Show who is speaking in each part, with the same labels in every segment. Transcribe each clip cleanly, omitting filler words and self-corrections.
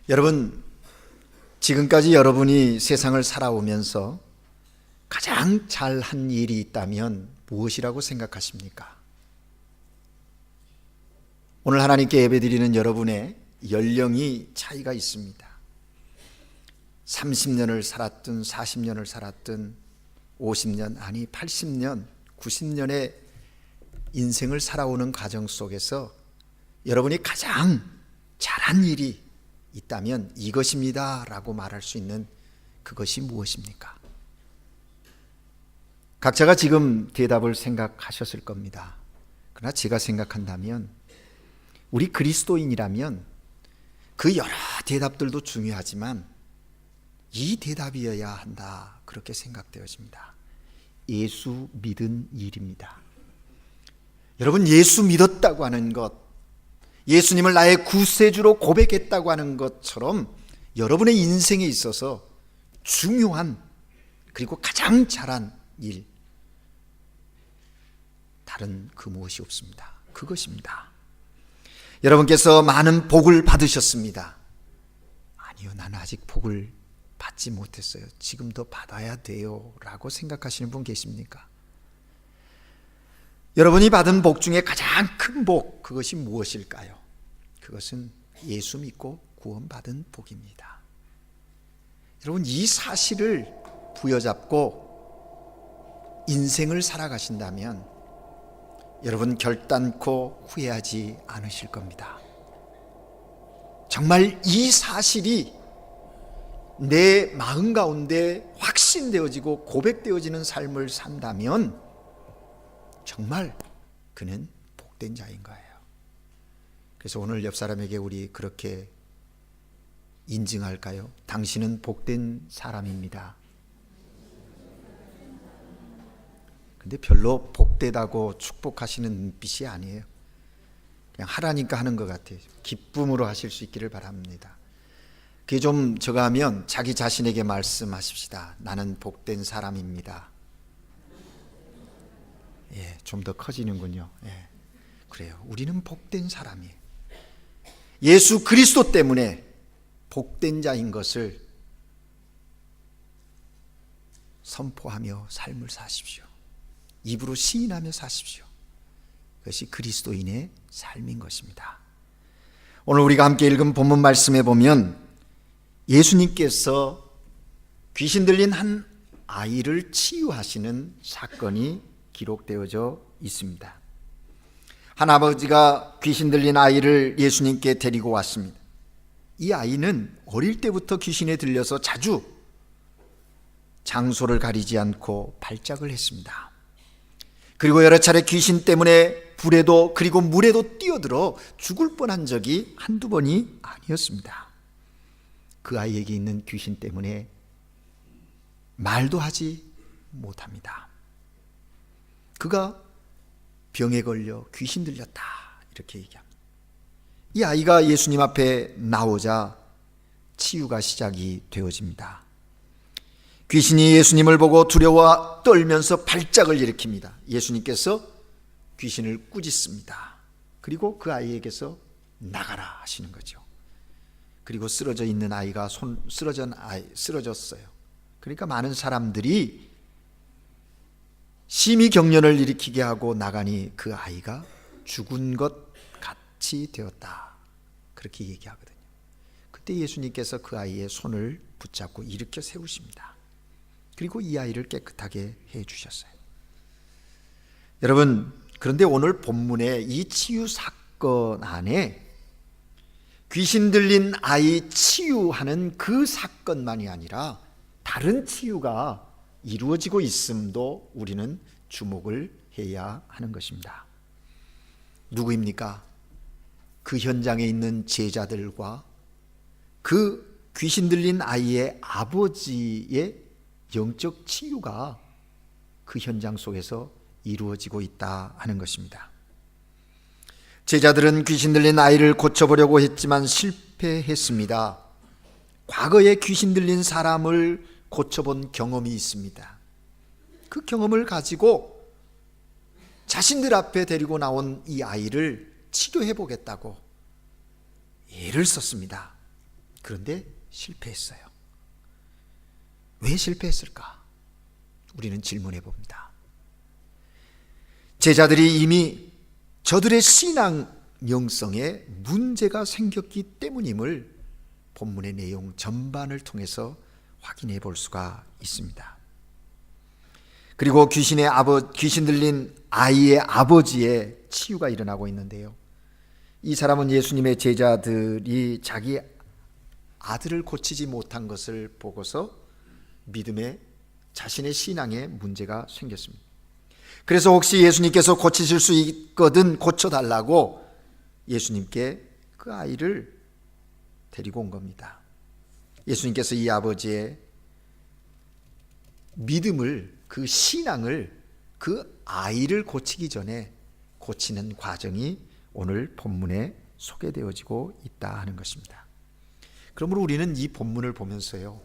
Speaker 1: 여러분, 지금까지 여러분이 세상을 살아오면서 가장 잘한 일이 있다면 무엇이라고 생각하십니까? 오늘 하나님께 예배드리는 여러분의 연령이 차이가 있습니다. 30년을 살았든 40년을 살았든 50년, 아니 80년, 90년의 인생을 살아오는 과정 속에서 여러분이 가장 잘한 일이 있다면 이것입니다 라고 말할 수 있는 그것이 무엇입니까? 각자가 지금 대답을 생각하셨을 겁니다. 그러나 제가 생각한다면 우리 그리스도인이라면 그 여러 대답들도 중요하지만 이 대답이어야 한다, 그렇게 생각되어집니다. 예수 믿은 일입니다. 여러분, 예수 믿었다고 하는 것, 예수님을 나의 구세주로 고백했다고 하는 것처럼 여러분의 인생에 있어서 중요한, 그리고 가장 잘한 일, 다른 그 무엇이 없습니다. 그것입니다. 여러분께서 많은 복을 받으셨습니다. 아니요, 나는 아직 복을 받지 못했어요. 지금 더 받아야 돼요 라고 생각하시는 분 계십니까? 여러분이 받은 복 중에 가장 큰 복, 그것이 무엇일까요? 그것은 예수 믿고 구원받은 복입니다. 여러분, 이 사실을 부여잡고 인생을 살아가신다면 여러분 결단코 후회하지 않으실 겁니다. 정말 이 사실이 내 마음 가운데 확신되어지고 고백되어지는 삶을 산다면 정말 그는 복된 자인 거예요. 그래서 오늘 옆 사람에게 우리 그렇게 인증할까요? 당신은 복된 사람입니다. 근데 별로 복되다고 축복하시는 눈빛이 아니에요. 그냥 하라니까 하는 것 같아요. 기쁨으로 하실 수 있기를 바랍니다. 그게 좀 저가하면 자기 자신에게 말씀하십시다. 나는 복된 사람입니다. 예, 좀 더 커지는군요. 예, 그래요. 우리는 복된 사람이에요. 예수 그리스도 때문에 복된 자인 것을 선포하며 삶을 사십시오. 입으로 시인하며 사십시오. 그것이 그리스도인의 삶인 것입니다. 오늘 우리가 함께 읽은 본문 말씀에 보면 예수님께서 귀신 들린 한 아이를 치유하시는 사건이 기록되어져 있습니다. 한 아버지가 귀신 들린 아이를 예수님께 데리고 왔습니다. 이 아이는 어릴 때부터 귀신에 들려서 자주 장소를 가리지 않고 발작을 했습니다. 그리고 여러 차례 귀신 때문에 불에도 그리고 물에도 뛰어들어 죽을 뻔한 적이 한두 번이 아니었습니다. 그 아이에게 있는 귀신 때문에 말도 하지 못합니다. 그가 병에 걸려 귀신 들렸다, 이렇게 얘기합니다. 이 아이가 예수님 앞에 나오자 치유가 시작이 되어집니다. 귀신이 예수님을 보고 두려워 떨면서 발작을 일으킵니다. 예수님께서 귀신을 꾸짖습니다. 그리고 그 아이에게서 나가라 하시는 거죠. 그리고 쓰러져 있는 아이가 쓰러졌어요. 그러니까 많은 사람들이 심히 경련을 일으키게 하고 나가니 그 아이가 죽은 것 같이 되었다, 그렇게 얘기하거든요. 그때 예수님께서 그 아이의 손을 붙잡고 일으켜 세우십니다. 그리고 이 아이를 깨끗하게 해 주셨어요. 여러분, 그런데 오늘 본문의 이 치유 사건 안에 귀신 들린 아이 치유하는 그 사건만이 아니라 다른 치유가 이루어지고 있음도 우리는 주목을 해야 하는 것입니다. 누구입니까? 그 현장에 있는 제자들과 그 귀신 들린 아이의 아버지의 영적 치유가 그 현장 속에서 이루어지고 있다 하는 것입니다. 제자들은 귀신 들린 아이를 고쳐보려고 했지만 실패했습니다. 과거에 귀신 들린 사람을 고쳐본 경험이 있습니다. 그 경험을 가지고 자신들 앞에 데리고 나온 이 아이를 치료해 보겠다고 애를 썼습니다. 그런데 실패했어요. 왜 실패했을까? 우리는 질문해 봅니다. 제자들이 이미 저들의 신앙 영성에 문제가 생겼기 때문임을 본문의 내용 전반을 통해서 확인해 볼 수가 있습니다. 그리고 귀신 들린 아이의 아버지의 치유가 일어나고 있는데요. 이 사람은 예수님의 제자들이 자기 아들을 고치지 못한 것을 보고서 믿음에 자신의 신앙에 문제가 생겼습니다. 그래서 혹시 예수님께서 고치실 수 있거든 고쳐달라고 예수님께 그 아이를 데리고 온 겁니다. 예수님께서 이 아버지의 믿음을, 그 신앙을 그 아이를 고치기 전에 고치는 과정이 오늘 본문에 소개되어지고 있다 하는 것입니다. 그러므로 우리는 이 본문을 보면서요,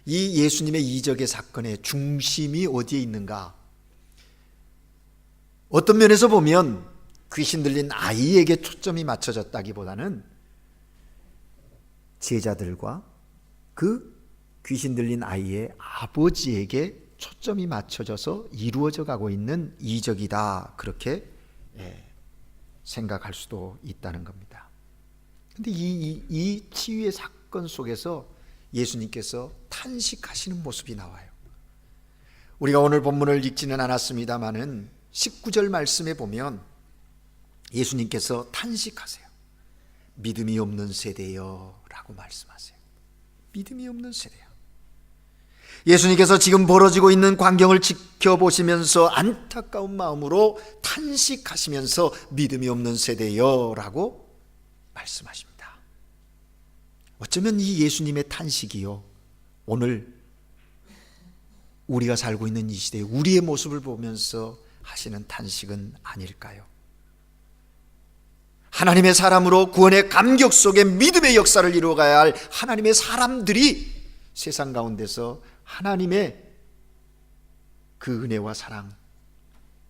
Speaker 1: 이 예수님의 이적의 사건의 중심이 어디에 있는가? 어떤 면에서 보면 귀신 들린 아이에게 초점이 맞춰졌다기보다는 제자들과 그 귀신 들린 아이의 아버지에게 초점이 맞춰져서 이루어져 가고 있는 이적이다, 그렇게 생각할 수도 있다는 겁니다. 그런데 이 치유의 사건 속에서 예수님께서 탄식하시는 모습이 나와요. 우리가 오늘 본문을 읽지는 않았습니다마는 19절 말씀에 보면 예수님께서 탄식하세요. 믿음이 없는 세대여 라고 말씀하세요. 믿음이 없는 세대요. 예수님께서 지금 벌어지고 있는 광경을 지켜보시면서 안타까운 마음으로 탄식하시면서 믿음이 없는 세대여 라고 말씀하십니다. 어쩌면 이 예수님의 탄식이요, 오늘 우리가 살고 있는 이 시대에 우리의 모습을 보면서 하시는 탄식은 아닐까요? 하나님의 사람으로 구원의 감격 속에 믿음의 역사를 이루어가야 할 하나님의 사람들이 세상 가운데서 하나님의 그 은혜와 사랑,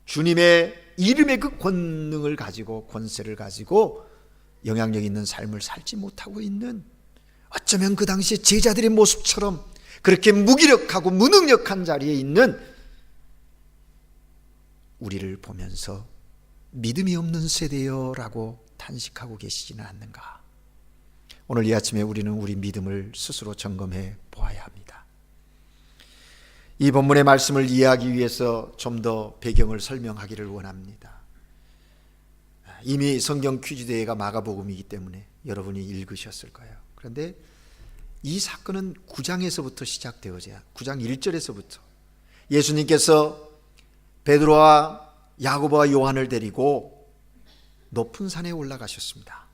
Speaker 1: 주님의 이름의 그 권능을 가지고, 권세를 가지고 영향력 있는 삶을 살지 못하고 있는, 어쩌면 그 당시 제자들의 모습처럼 그렇게 무기력하고 무능력한 자리에 있는 우리를 보면서 믿음이 없는 세대여라고 탄식하고 계시지는 않는가? 오늘 이 아침에 우리는 우리 믿음을 스스로 점검해 보아야 합니다. 이 본문의 말씀을 이해하기 위해서 좀 더 배경을 설명하기를 원합니다. 이미 성경 퀴즈 대회가 마가복음이기 때문에 여러분이 읽으셨을 거예요. 그런데 이 사건은 9장에서부터 시작되어져야, 9장 1절에서부터 예수님께서 베드로와 야고보와 요한을 데리고 높은 산에 올라가셨습니다.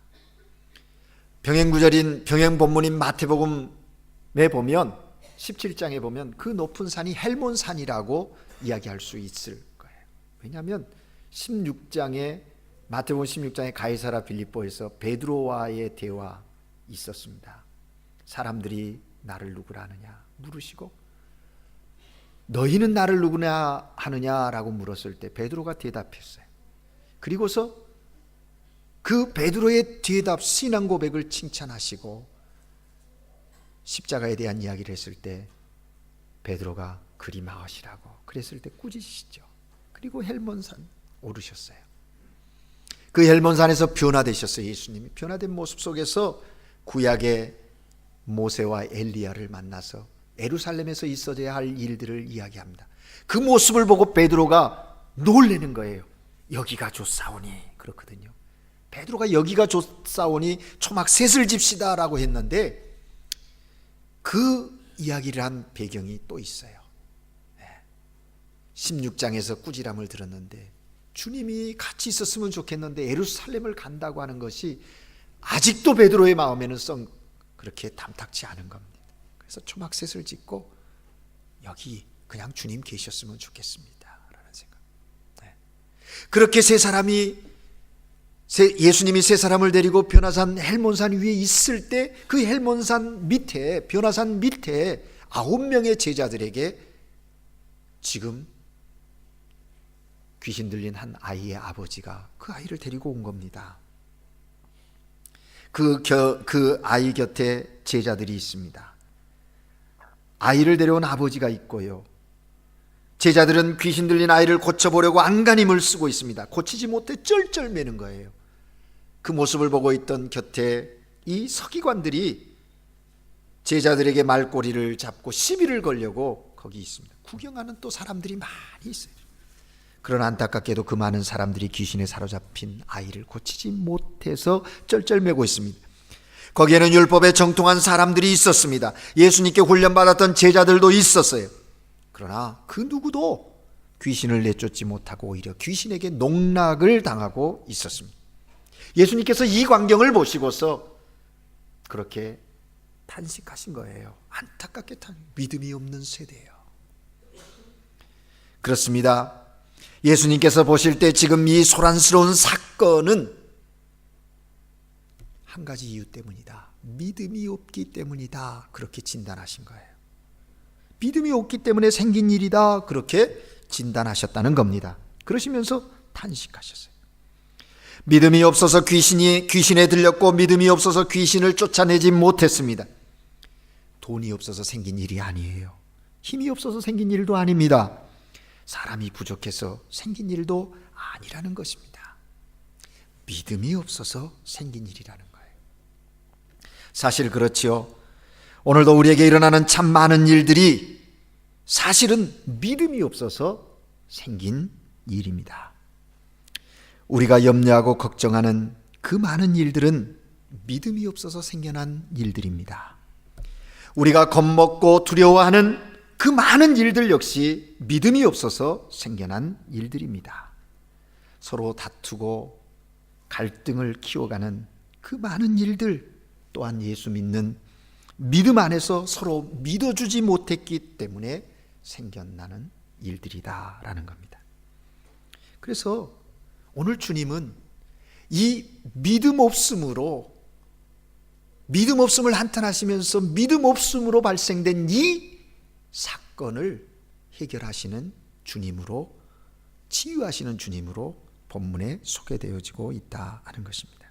Speaker 1: 병행구절인 병행 본문인 마태복음에 보면 17장에 보면 그 높은 산이 헬몬산이라고 이야기할 수 있을 거예요. 왜냐하면 16장에 마태복음 16장에 가이사라 빌립보에서 베드로와의 대화 있었습니다. 사람들이 나를 누구라 하느냐 물으시고 너희는 나를 누구냐 하느냐라고 물었을 때 베드로가 대답했어요. 그리고서 그 베드로의 대답, 신앙 고백을 칭찬하시고 십자가에 대한 이야기를 했을 때 베드로가 그리 마으시라고 그랬을 때 꾸짖으시죠. 그리고 헬몬산 오르셨어요. 그 헬몬산에서 변화되셨어요. 예수님이 변화된 모습 속에서 구약의 모세와 엘리야를 만나서 예루살렘에서 있어져야 할 일들을 이야기합니다. 그 모습을 보고 베드로가 놀라는 거예요. 여기가 좋사오니, 그렇거든요. 베드로가 여기가 좋사오니 초막 셋을 집시다 라고 했는데 그 이야기를 한 배경이 또 있어요. 16장에서 꾸지람을 들었는데 주님이 같이 있었으면 좋겠는데 예루살렘을 간다고 하는 것이 아직도 베드로의 마음에는 그렇게 탐탁치 않은 겁니다. 그래서 초막셋을 짓고 여기 그냥 주님 계셨으면 좋겠습니다 라는 생각. 그렇게 예수님이 세 사람을 데리고 변화산 헬몬산 위에 있을 때 그 헬몬산 밑에, 변화산 밑에 9명의 제자들에게 지금 귀신 들린 한 아이의 아버지가 그 아이를 데리고 온 겁니다. 그 아이 곁에 제자들이 있습니다. 아이를 데려온 아버지가 있고요. 제자들은 귀신 들린 아이를 고쳐보려고 안간힘을 쓰고 있습니다. 고치지 못해 쩔쩔매는 거예요. 그 모습을 보고 있던 곁에 이 서기관들이 제자들에게 말꼬리를 잡고 시비를 걸려고 거기 있습니다. 구경하는 또 사람들이 많이 있어요. 그러나 안타깝게도 그 많은 사람들이 귀신에 사로잡힌 아이를 고치지 못해서 쩔쩔매고 있습니다. 거기에는 율법에 정통한 사람들이 있었습니다. 예수님께 훈련받았던 제자들도 있었어요. 그러나 그 누구도 귀신을 내쫓지 못하고 오히려 귀신에게 농락을 당하고 있었습니다. 예수님께서 이 광경을 보시고서 그렇게 탄식하신 거예요. 안타깝게 믿음이 없는 세대예요. 그렇습니다. 예수님께서 보실 때 지금 이 소란스러운 사건은 한 가지 이유 때문이다. 믿음이 없기 때문이다. 그렇게 진단하신 거예요. 믿음이 없기 때문에 생긴 일이다. 그렇게 진단하셨다는 겁니다. 그러시면서 탄식하셨어요. 믿음이 없어서 귀신에 들렸고 믿음이 없어서 귀신을 쫓아내지 못했습니다. 돈이 없어서 생긴 일이 아니에요. 힘이 없어서 생긴 일도 아닙니다. 사람이 부족해서 생긴 일도 아니라는 것입니다. 믿음이 없어서 생긴 일이라는 거예요. 사실 그렇지요. 오늘도 우리에게 일어나는 참 많은 일들이 사실은 믿음이 없어서 생긴 일입니다. 우리가 염려하고 걱정하는 그 많은 일들은 믿음이 없어서 생겨난 일들입니다. 우리가 겁먹고 두려워하는 그 많은 일들 역시 믿음이 없어서 생겨난 일들입니다. 서로 다투고 갈등을 키워가는 그 많은 일들 또한 예수 믿는 믿음 안에서 서로 믿어주지 못했기 때문에 생겨나는 일들이다라는 겁니다. 그래서 오늘 주님은 이 믿음 없음을 한탄하시면서 믿음 없음으로 발생된 이 사건을 해결하시는 주님으로, 치유하시는 주님으로 본문에 소개되어지고 있다 하는 것입니다.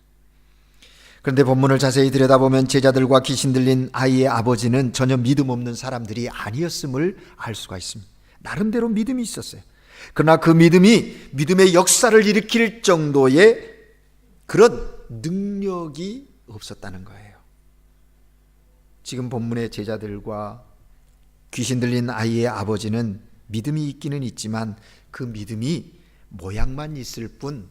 Speaker 1: 그런데 본문을 자세히 들여다보면 제자들과 귀신 들린 아이의 아버지는 전혀 믿음 없는 사람들이 아니었음을 알 수가 있습니다. 나름대로 믿음이 있었어요. 그러나 그 믿음이 믿음의 역사를 일으킬 정도의 그런 능력이 없었다는 거예요. 지금 본문의 제자들과 귀신 들린 아이의 아버지는 믿음이 있기는 있지만 그 믿음이 모양만 있을 뿐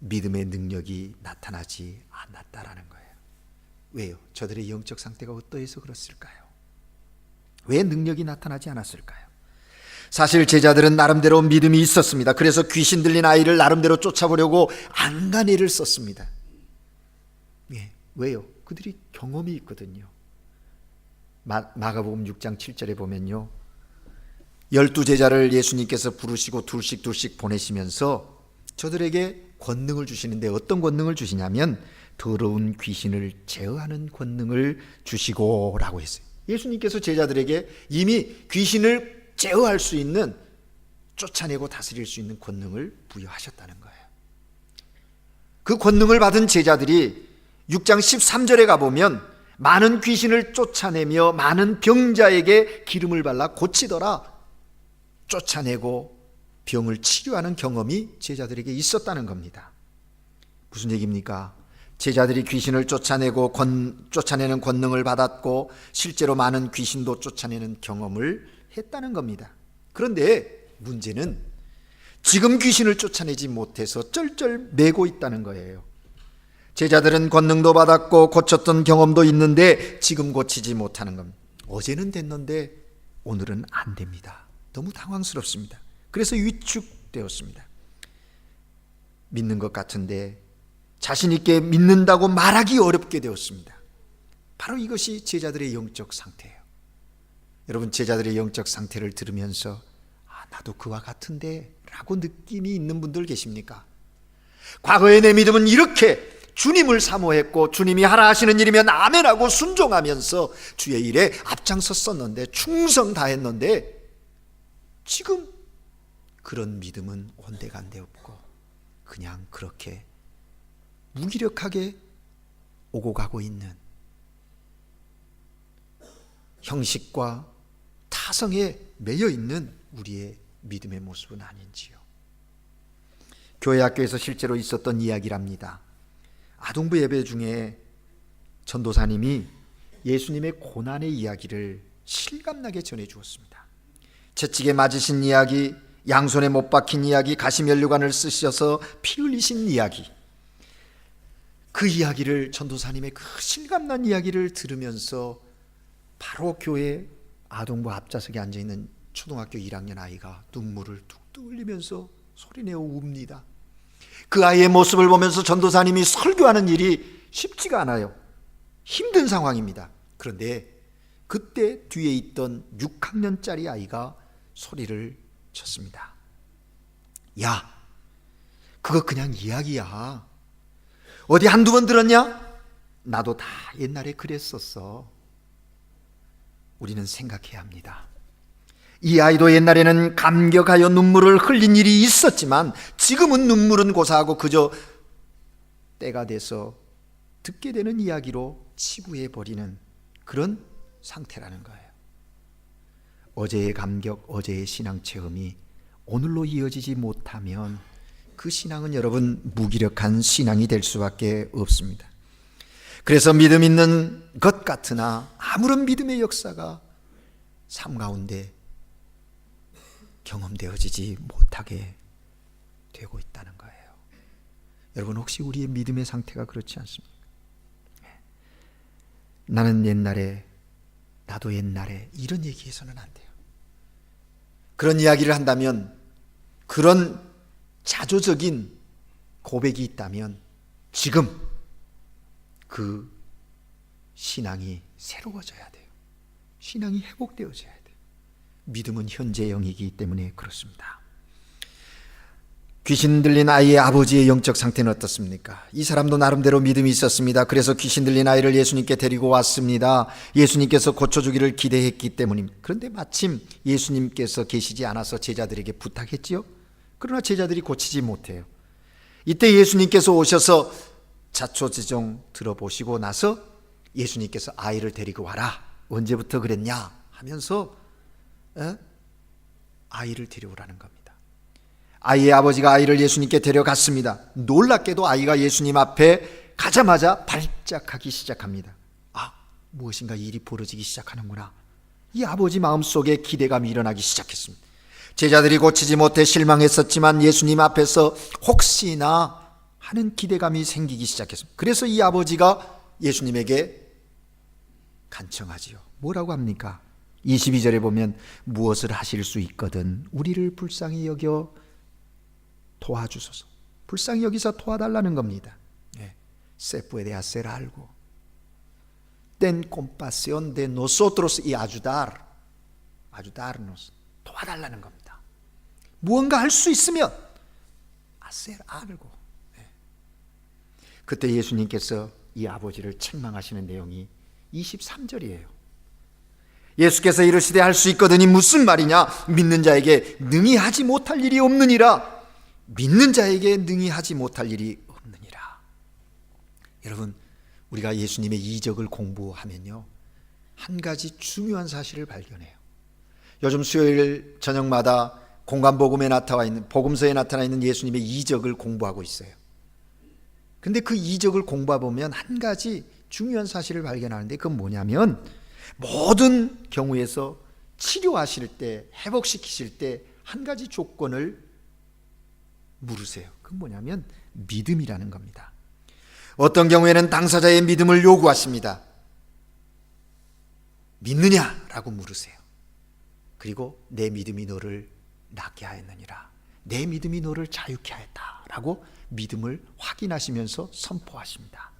Speaker 1: 믿음의 능력이 나타나지 않았다라는 거예요. 왜요? 저들의 영적 상태가 어떠해서 그랬을까요? 왜 능력이 나타나지 않았을까요? 사실 제자들은 나름대로 믿음이 있었습니다. 그래서 귀신 들린 아이를 나름대로 쫓아보려고 안간힘을 썼습니다. 왜요? 그들이 경험이 있거든요. 마가복음 6장 7절에 보면요, 12제자를 예수님께서 부르시고 둘씩 보내시면서 저들에게 권능을 주시는데 어떤 권능을 주시냐면 더러운 귀신을 제어하는 권능을 주시고 라고 했어요. 예수님께서 제자들에게 이미 귀신을 제어할 수 있는, 쫓아내고 다스릴 수 있는 권능을 부여하셨다는 거예요. 그 권능을 받은 제자들이 6장 13절에 가보면 많은 귀신을 쫓아내며 많은 병자에게 기름을 발라 고치더라, 쫓아내고 병을 치료하는 경험이 제자들에게 있었다는 겁니다. 무슨 얘기입니까? 제자들이 귀신을 쫓아내는 권능을 받았고 실제로 많은 귀신도 쫓아내는 경험을 했다는 겁니다. 그런데 문제는 지금 귀신을 쫓아내지 못해서 쩔쩔매고 있다는 거예요. 제자들은 권능도 받았고 고쳤던 경험도 있는데 지금 고치지 못하는 겁니다. 어제는 됐는데 오늘은 안 됩니다. 너무 당황스럽습니다. 그래서 위축되었습니다. 믿는 것 같은데 자신 있게 믿는다고 말하기 어렵게 되었습니다. 바로 이것이 제자들의 영적 상태예요. 여러분, 제자들의 영적 상태를 들으면서 나도 그와 같은데 라고 느낌이 있는 분들 계십니까? 과거의 내 믿음은 이렇게 주님을 사모했고 주님이 하라 하시는 일이면 아멘하고 순종하면서 주의 일에 앞장섰었는데 충성 다했는데 지금 그런 믿음은 온데간데 없고 그냥 그렇게 무기력하게 오고 가고 있는 형식과 타성에 매여 있는 우리의 믿음의 모습은 아닌지요. 교회 학교에서 실제로 있었던 이야기랍니다. 아동부 예배 중에 전도사님이 예수님의 고난의 이야기를 실감나게 전해 주었습니다. 채찍에 맞으신 이야기, 양손에 못 박힌 이야기, 가시면류관을 쓰셔서 피 흘리신 이야기, 그 이야기를 전도사님의 그 실감난 이야기를 들으면서 바로 교회 아동부 앞좌석에 앉아있는 초등학교 1학년 아이가 눈물을 뚝뚝 흘리면서 소리내어 웁니다. 그 아이의 모습을 보면서 전도사님이 설교하는 일이 쉽지가 않아요. 힘든 상황입니다. 그런데 그때 뒤에 있던 6학년짜리 아이가 소리를 쳤습니다. 야, 그거 그냥 이야기야. 어디 한두 번 들었냐? 나도 다 옛날에 그랬었어. 우리는 생각해야 합니다. 이 아이도 옛날에는 감격하여 눈물을 흘린 일이 있었지만 지금은 눈물은 고사하고 그저 때가 돼서 듣게 되는 이야기로 치부해버리는 그런 상태라는 거예요. 어제의 감격, 어제의 신앙 체험이 오늘로 이어지지 못하면 그 신앙은 여러분 무기력한 신앙이 될 수밖에 없습니다. 그래서 믿음 있는 것 같으나 아무런 믿음의 역사가 삶 가운데 경험되어지지 못하게 되고 있다는 거예요. 여러분 혹시 우리의 믿음의 상태가 그렇지 않습니까? 나는 옛날에, 나도 옛날에 이런 얘기해서는 안 돼요. 그런 이야기를 한다면, 그런 자조적인 고백이 있다면 지금 그 신앙이 새로워져야 돼요. 신앙이 회복되어져야 돼요. 믿음은 현재 영이기 때문에 그렇습니다. 귀신 들린 아이의 아버지의 영적 상태는 어떻습니까? 이 사람도 나름대로 믿음이 있었습니다. 그래서 귀신 들린 아이를 예수님께 데리고 왔습니다. 예수님께서 고쳐주기를 기대했기 때문입니다. 그런데 마침 예수님께서 계시지 않아서 제자들에게 부탁했지요. 그러나 제자들이 고치지 못해요. 이때 예수님께서 오셔서 자초지종 들어보시고 나서 예수님께서 아이를 데리고 와라. 언제부터 그랬냐 하면서 아이를 데려오라는 겁니다. 아이의 아버지가 아이를 예수님께 데려갔습니다. 놀랍게도 아이가 예수님 앞에 가자마자 발작하기 시작합니다. 아, 무엇인가 일이 벌어지기 시작하는구나. 이 아버지 마음속에 기대감이 일어나기 시작했습니다. 제자들이 고치지 못해 실망했었지만 예수님 앞에서 혹시나 하는 기대감이 생기기 시작했습니다. 그래서 이 아버지가 예수님에게 간청하지요. 뭐라고 합니까? 22절에 보면 무엇을 하실 수 있거든 우리를 불쌍히 여겨 도와주소서. 불쌍히 여기서 도와달라는 겁니다. Se puede hacer algo. Ten compasión de nosotros y ayudar. ayudarnos. 도와달라는 겁니다. 무언가 할 수 있으면 hacer algo. 그때 예수님께서 이 아버지를 책망하시는 내용이 23절이에요. 예수께서 이르시되 할 수 있거든이 무슨 말이냐? 믿는 자에게 능히 하지 못할 일이 없느니라. 믿는 자에게 능히 하지 못할 일이 없느니라. 여러분, 우리가 예수님의 이적을 공부하면요, 한 가지 중요한 사실을 발견해요. 요즘 수요일 저녁마다 공간복음에 나타나 있는, 복음서에 나타나 있는 예수님의 이적을 공부하고 있어요. 근데 그 이적을 공부해 보면 한 가지 중요한 사실을 발견하는데, 그건 뭐냐면 모든 경우에서 치료하실 때, 회복시키실 때 한 가지 조건을 물으세요. 그건 뭐냐면 믿음이라는 겁니다. 어떤 경우에는 당사자의 믿음을 요구하십니다. 믿느냐라고 물으세요. 그리고 내 믿음이 너를 낫게 하였느니라, 내 믿음이 너를 자유케 하였다라고 믿음을 확인하시면서 선포하십니다.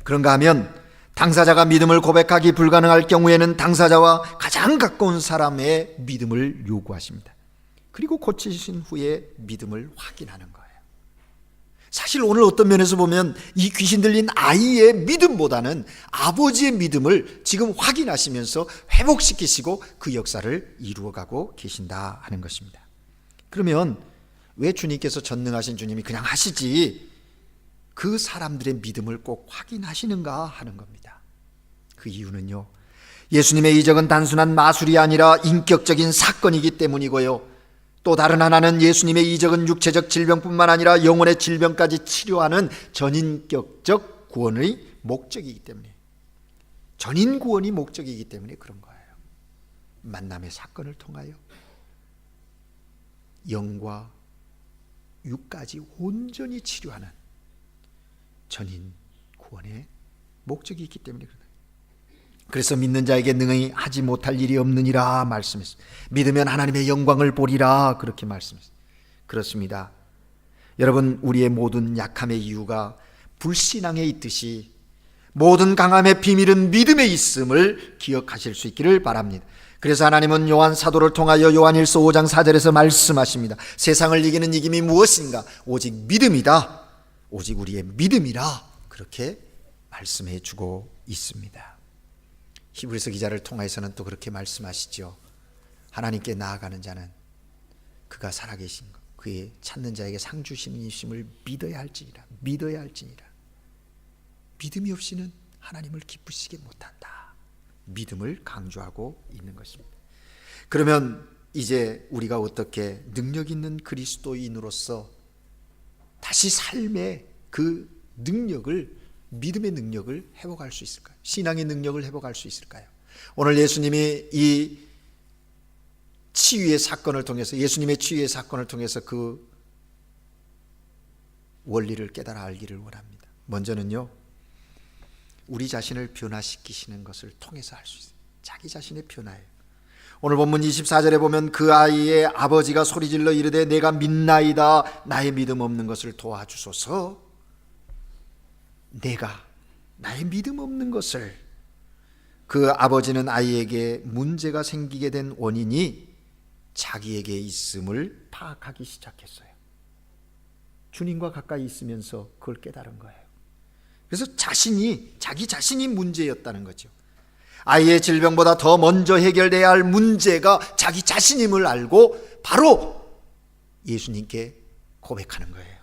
Speaker 1: 그런가 하면 당사자가 믿음을 고백하기 불가능할 경우에는 당사자와 가장 가까운 사람의 믿음을 요구하십니다. 그리고 고치신 후에 믿음을 확인하는 거예요. 사실 오늘 어떤 면에서 보면 이 귀신 들린 아이의 믿음보다는 아버지의 믿음을 지금 확인하시면서 회복시키시고 그 역사를 이루어가고 계신다 하는 것입니다. 그러면 왜 주님께서 전능하신 주님이 그냥 하시지 그 사람들의 믿음을 꼭 확인하시는가 하는 겁니다. 그 이유는요, 예수님의 이적은 단순한 마술이 아니라 인격적인 사건이기 때문이고요, 또 다른 하나는 예수님의 이적은 육체적 질병뿐만 아니라 영혼의 질병까지 치료하는 전인격적 구원의 목적이기 때문에, 전인 구원이 목적이기 때문에 그런 거예요. 만남의 사건을 통하여 영과 육까지 온전히 치료하는 전인 구원의 목적이 있기 때문에 그래요. 그래서 믿는 자에게 능히 하지 못할 일이 없느니라 말씀했습니다. 믿으면 하나님의 영광을 보리라 그렇게 말씀했습니다. 그렇습니다. 여러분, 우리의 모든 약함의 이유가 불신앙에 있듯이 모든 강함의 비밀은 믿음에 있음을 기억하실 수 있기를 바랍니다. 그래서 하나님은 요한 사도를 통하여 요한일서 5장 4절에서 말씀하십니다. 세상을 이기는 이김이 무엇인가? 오직 믿음이다. 오직 우리의 믿음이라 그렇게 말씀해 주고 있습니다. 히브리서 기자를 통해서는 또 그렇게 말씀하시죠. 하나님께 나아가는 자는 그가 살아계신 것, 그의 찾는 자에게 상 주시는 이심을 믿어야 할지니라. 믿어야 할지니라. 믿음이 없이는 하나님을 기쁘시게 못한다. 믿음을 강조하고 있는 것입니다. 그러면 이제 우리가 어떻게 능력 있는 그리스도인으로서 다시 삶의 그 능력을, 믿음의 능력을 회복할 수 있을까요? 신앙의 능력을 회복할 수 있을까요? 오늘 예수님이 이 치유의 사건을 통해서, 예수님의 치유의 사건을 통해서 그 원리를 깨달아 알기를 원합니다. 먼저는요, 우리 자신을 변화시키시는 것을 통해서 할 수 있어요. 자기 자신의 변화예요. 오늘 본문 24절에 보면 그 아이의 아버지가 소리질러 이르되 내가 믿나이다. 나의 믿음 없는 것을 도와주소서. 내가 나의 믿음 없는 것을, 그 아버지는 아이에게 문제가 생기게 된 원인이 자기에게 있음을 파악하기 시작했어요. 주님과 가까이 있으면서 그걸 깨달은 거예요. 그래서 자기 자신이 문제였다는 거죠. 아이의 질병보다 더 먼저 해결돼야 할 문제가 자기 자신임을 알고 바로 예수님께 고백하는 거예요.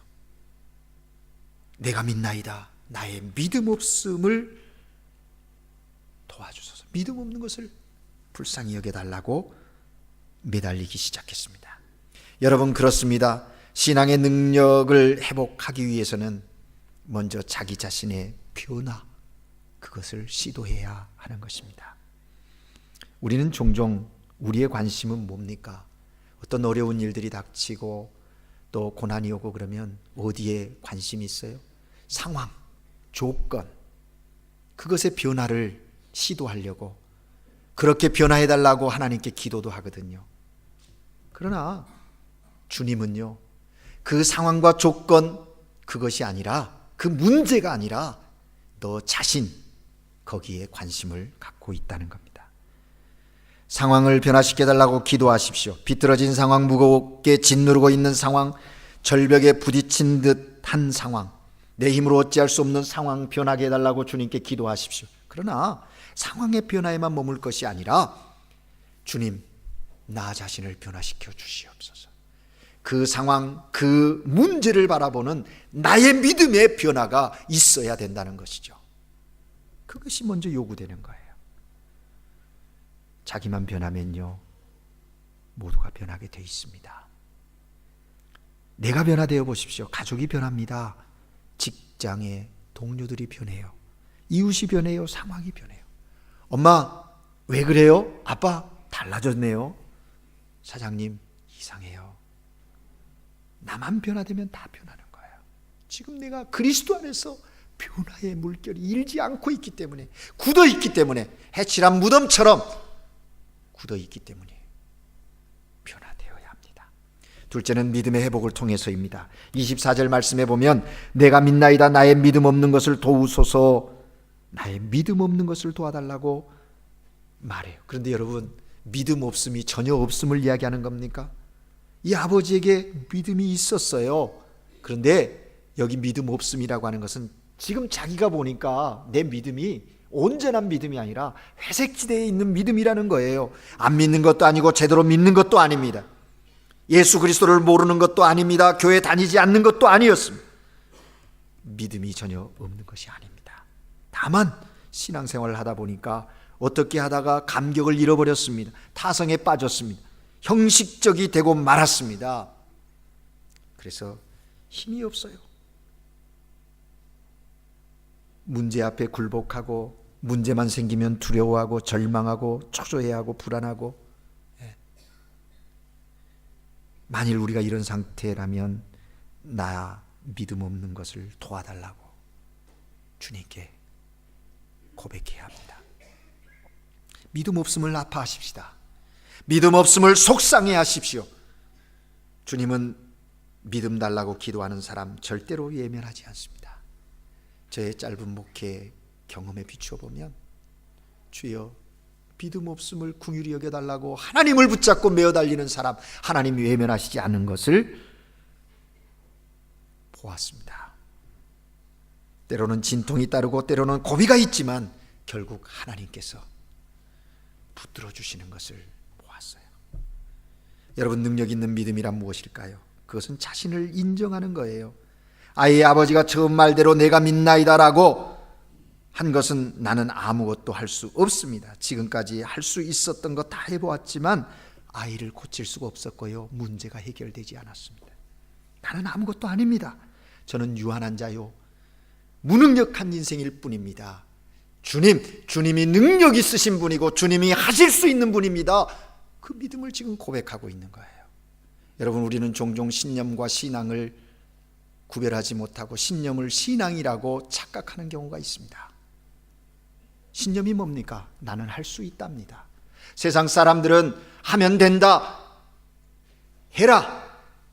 Speaker 1: 내가 믿나이다. 나의 믿음 없음을 도와주소서. 믿음 없는 것을 불쌍히 여겨달라고 매달리기 시작했습니다. 여러분, 그렇습니다. 신앙의 능력을 회복하기 위해서는 먼저 자기 자신의 변화, 그것을 시도해야 하는 것입니다. 우리는 종종 우리의 관심은 뭡니까? 어떤 어려운 일들이 닥치고 또 고난이 오고 그러면 어디에 관심이 있어요? 상황, 조건, 그것의 변화를 시도하려고, 그렇게 변화해달라고 하나님께 기도도 하거든요. 그러나 주님은요, 그 상황과 조건, 그것이 아니라, 그 문제가 아니라 너 자신, 거기에 관심을 갖고 있다는 겁니다. 상황을 변화시켜달라고 기도하십시오. 비뚤어진 상황, 무겁게 짓누르고 있는 상황, 절벽에 부딪힌 듯한 상황, 내 힘으로 어찌할 수 없는 상황 변하게 해달라고 주님께 기도하십시오. 그러나 상황의 변화에만 머물 것이 아니라 주님, 나 자신을 변화시켜 주시옵소서. 그 상황, 그 문제를 바라보는 나의 믿음의 변화가 있어야 된다는 것이죠. 그것이 먼저 요구되는 거예요. 자기만 변하면요, 모두가 변하게 돼 있습니다. 내가 변화되어 보십시오. 가족이 변합니다. 직장의 동료들이 변해요. 이웃이 변해요. 상황이 변해요. 엄마, 왜 그래요? 아빠, 달라졌네요. 사장님, 이상해요. 나만 변화되면 다 변하는 거예요. 지금 내가 그리스도 안에서 변화의 물결이 일지 않고 있기 때문에, 굳어 있기 때문에, 해칠한 무덤처럼 굳어 있기 때문에 변화되어야 합니다. 둘째는 믿음의 회복을 통해서입니다. 24절 말씀해 보면 내가 믿나이다. 나의 믿음 없는 것을 도우소서. 나의 믿음 없는 것을 도와달라고 말해요. 그런데 여러분, 믿음 없음이 전혀 없음을 이야기하는 겁니까? 이 아버지에게 믿음이 있었어요. 그런데 여기 믿음 없음이라고 하는 것은 지금 자기가 보니까 내 믿음이 온전한 믿음이 아니라 회색지대에 있는 믿음이라는 거예요. 안 믿는 것도 아니고 제대로 믿는 것도 아닙니다. 예수 그리스도를 모르는 것도 아닙니다. 교회 다니지 않는 것도 아니었습니다. 믿음이 전혀 없는 것이 아닙니다. 다만 신앙생활을 하다 보니까 어떻게 하다가 감격을 잃어버렸습니다. 타성에 빠졌습니다. 형식적이 되고 말았습니다. 그래서 힘이 없어요. 문제 앞에 굴복하고 문제만 생기면 두려워하고 절망하고 초조해하고 불안하고, 만일 우리가 이런 상태라면 나 믿음 없는 것을 도와달라고 주님께 고백해야 합니다. 믿음 없음을 아파하십시다. 믿음 없음을 속상해 하십시오. 주님은 믿음 달라고 기도하는 사람 절대로 예면하지 않습니다. 저의 짧은 목회 경험에 비추어 보면, 주여 믿음 없음을 긍휼히 여겨달라고 하나님을 붙잡고 메어 달리는 사람, 하나님이 외면하시지 않는 것을 보았습니다. 때로는 진통이 따르고 때로는 고비가 있지만 결국 하나님께서 붙들어 주시는 것을 보았어요. 여러분, 능력 있는 믿음이란 무엇일까요? 그것은 자신을 인정하는 거예요. 아이의 아버지가 처음 말대로 내가 믿나이다라고 한 것은 나는 아무것도 할 수 없습니다. 지금까지 할 수 있었던 거 다 해보았지만 아이를 고칠 수가 없었고요, 문제가 해결되지 않았습니다. 나는 아무것도 아닙니다. 저는 유한한 자요, 무능력한 인생일 뿐입니다. 주님이 능력 있으신 분이고 주님이 하실 수 있는 분입니다. 그 믿음을 지금 고백하고 있는 거예요. 여러분, 우리는 종종 신념과 신앙을 구별하지 못하고 신념을 신앙이라고 착각하는 경우가 있습니다. 신념이 뭡니까? 나는 할 수 있답니다. 세상 사람들은 하면 된다, 해라,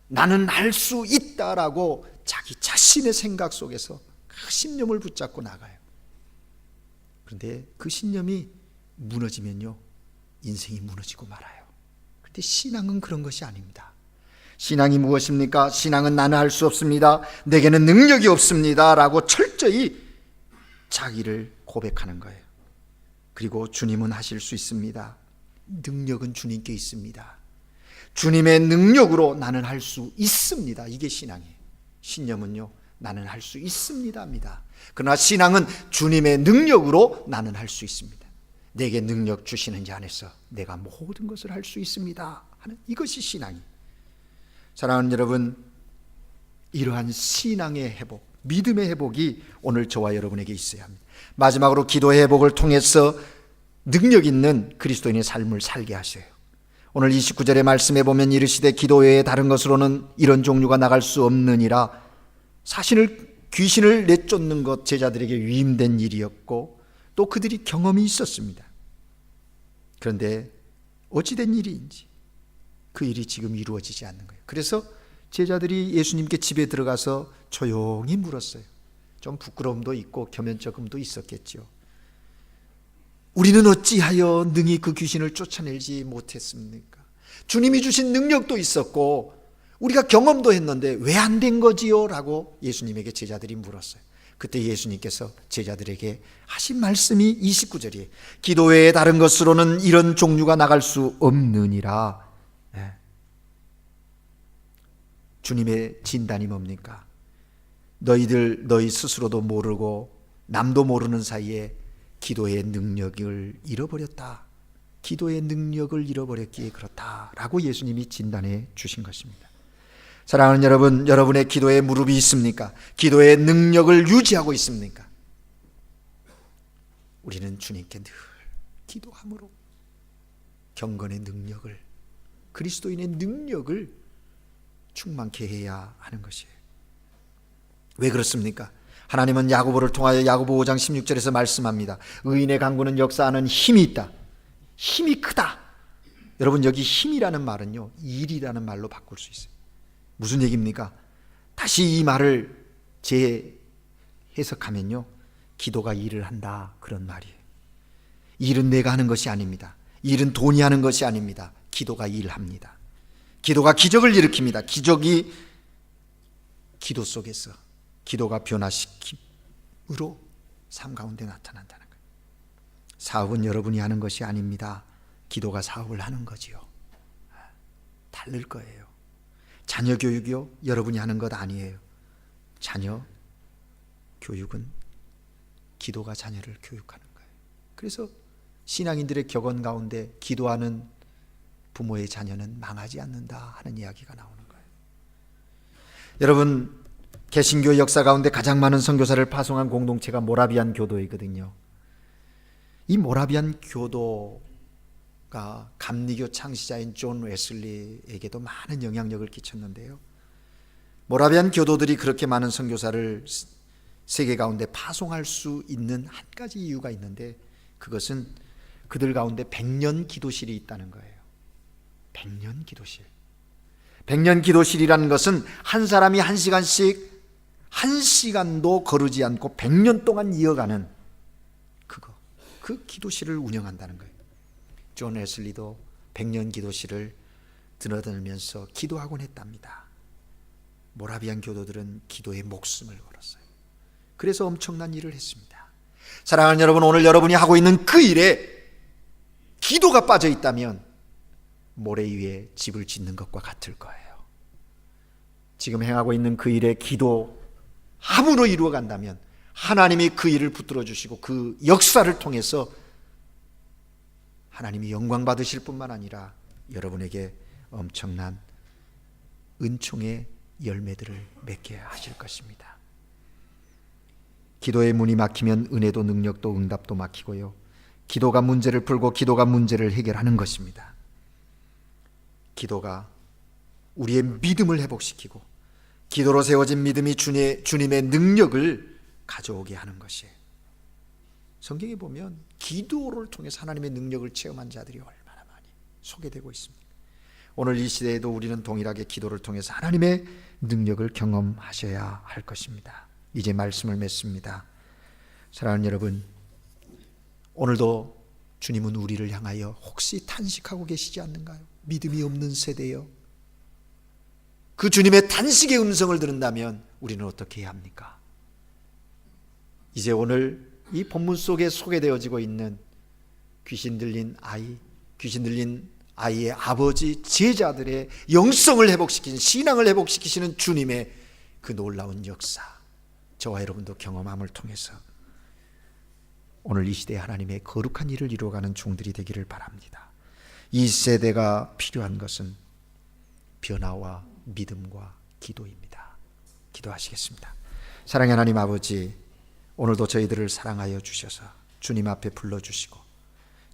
Speaker 1: 나는 할 수 있다라고 자기 자신의 생각 속에서 그 신념을 붙잡고 나가요. 그런데 그 신념이 무너지면요, 인생이 무너지고 말아요. 그런데 신앙은 그런 것이 아닙니다. 신앙이 무엇입니까? 신앙은 나는 할 수 없습니다, 내게는 능력이 없습니다 라고 철저히 자기를 고백하는 거예요. 그리고 주님은 하실 수 있습니다. 능력은 주님께 있습니다. 주님의 능력으로 나는 할 수 있습니다. 이게 신앙이에요. 신념은요, 나는 할 수 있습니다입니다. 그러나 신앙은 주님의 능력으로 나는 할 수 있습니다. 내게 능력 주시는 자 안에서 내가 모든 것을 할 수 있습니다 하는, 이것이 신앙이에요. 사랑하는 여러분, 이러한 신앙의 회복, 믿음의 회복이 오늘 저와 여러분에게 있어야 합니다. 마지막으로 기도의 회복을 통해서 능력 있는 그리스도인의 삶을 살게 하셔요. 오늘 29절의 말씀에 보면 이르시되 기도 외에 다른 것으로는 이런 종류가 나갈 수 없느니라. 귀신을 내쫓는 것 제자들에게 위임된 일이었고 또 그들이 경험이 있었습니다. 그런데 어찌된 일인지 그 일이 지금 이루어지지 않는 거예요. 그래서 제자들이 예수님께 집에 들어가서 조용히 물었어요. 좀 부끄러움도 있고 겸연쩍음도 있었겠죠. 우리는 어찌하여 능히 그 귀신을 쫓아내지 못했습니까? 주님이 주신 능력도 있었고 우리가 경험도 했는데 왜 안 된 거지요? 라고 예수님에게 제자들이 물었어요. 그때 예수님께서 제자들에게 하신 말씀이 29절이에요. 기도 외에 다른 것으로는 이런 종류가 나갈 수 없느니라. 주님의 진단이 뭡니까? 너희 스스로도 모르고 남도 모르는 사이에 기도의 능력을 잃어버렸다. 기도의 능력을 잃어버렸기에 그렇다라고 예수님이 진단해 주신 것입니다. 사랑하는 여러분, 여러분의 기도에 무릎이 있습니까? 기도의 능력을 유지하고 있습니까? 우리는 주님께 늘 기도함으로 경건의 능력을, 그리스도인의 능력을 충만케 해야 하는 것이에요. 왜 그렇습니까? 하나님은 야고보를 통하여 야고보 5장 16절에서 말씀합니다. 의인의 강구는 역사하는 힘이 있다. 힘이 크다. 여러분, 여기 힘이라는 말은요, 일이라는 말로 바꿀 수 있어요. 무슨 얘기입니까? 다시 이 말을 재해석하면요, 기도가 일을 한다, 그런 말이에요. 일은 내가 하는 것이 아닙니다. 일은 돈이 하는 것이 아닙니다. 기도가 일합니다. 기도가 기적을 일으킵니다. 기적이 기도 속에서, 기도가 변화시킴으로 삶 가운데 나타난다는 거예요. 사업은 여러분이 하는 것이 아닙니다. 기도가 사업을 하는 거지요. 다를 거예요. 자녀 교육이요, 여러분이 하는 것 아니에요. 자녀 교육은 기도가 자녀를 교육하는 거예요. 그래서 신앙인들의 격언 가운데 기도하는 부모의 자녀는 망하지 않는다 하는 이야기가 나오는 거예요. 여러분, 개신교 역사 가운데 가장 많은 선교사를 파송한 공동체가 모라비안 교도이거든요. 이 모라비안 교도가 감리교 창시자인 존 웨슬리에게도 많은 영향력을 끼쳤는데요. 모라비안 교도들이 그렇게 많은 선교사를 세계 가운데 파송할 수 있는 한 가지 이유가 있는데, 그것은 그들 가운데 100년 기도실이 있다는 거예요. 100년 기도실. 100년 기도실이라는 것은 한 사람이 한 시간씩 한 시간도 거르지 않고 100년 동안 이어가는 그 기도실을 운영한다는 거예요. 존 웨슬리도 100년 기도실을 드나들면서 기도하곤 했답니다. 모라비안 교도들은 기도에 목숨을 걸었어요. 그래서 엄청난 일을 했습니다. 사랑하는 여러분, 오늘 여러분이 하고 있는 그 일에 기도가 빠져 있다면 모래 위에 집을 짓는 것과 같을 거예요. 지금 행하고 있는 그 일에 기도함으로 이루어간다면 하나님이 그 일을 붙들어 주시고 그 역사를 통해서 하나님이 영광 받으실 뿐만 아니라 여러분에게 엄청난 은총의 열매들을 맺게 하실 것입니다. 기도의 문이 막히면 은혜도 능력도 응답도 막히고요. 기도가 문제를 풀고 기도가 문제를 해결하는 것입니다. 기도가 우리의 믿음을 회복시키고 기도로 세워진 믿음이 주님의 능력을 가져오게 하는 것이에요. 성경에 보면 기도를 통해서 하나님의 능력을 체험한 자들이 얼마나 많이 소개되고 있습니다. 오늘 이 시대에도 우리는 동일하게 기도를 통해서 하나님의 능력을 경험하셔야 할 것입니다. 이제 말씀을 맺습니다. 사랑하는 여러분, 오늘도 주님은 우리를 향하여 혹시 탄식하고 계시지 않는가요? 믿음이 없는 세대여. 그 주님의 탄식의 음성을 들은다면 우리는 어떻게 해야 합니까? 이제 오늘 이 본문 속에 소개되어지고 있는 귀신 들린 아이의 아버지, 제자들의 영성을 회복시키는, 신앙을 회복시키시는 주님의 그 놀라운 역사, 저와 여러분도 경험함을 통해서 오늘 이 시대에 하나님의 거룩한 일을 이루어가는 종들이 되기를 바랍니다. 이 세대가 필요한 것은 변화와 믿음과 기도입니다. 기도하시겠습니다. 사랑의 하나님 아버지, 오늘도 저희들을 사랑하여 주셔서 주님 앞에 불러주시고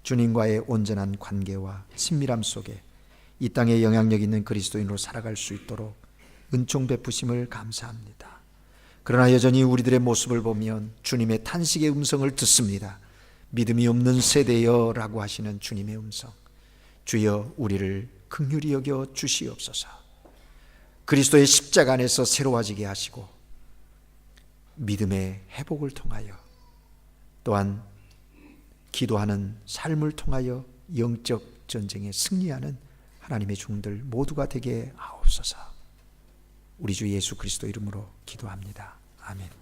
Speaker 1: 주님과의 온전한 관계와 친밀함 속에 이 땅에 영향력 있는 그리스도인으로 살아갈 수 있도록 은총 베푸심을 감사합니다. 그러나 여전히 우리들의 모습을 보면 주님의 탄식의 음성을 듣습니다. 믿음이 없는 세대여 라고 하시는 주님의 음성, 주여 우리를 긍휼히 여겨 주시옵소서. 그리스도의 십자가 안에서 새로워지게 하시고 믿음의 회복을 통하여 또한 기도하는 삶을 통하여 영적 전쟁에 승리하는 하나님의 종들 모두가 되게 하옵소서. 우리 주 예수 그리스도 이름으로 기도합니다. 아멘.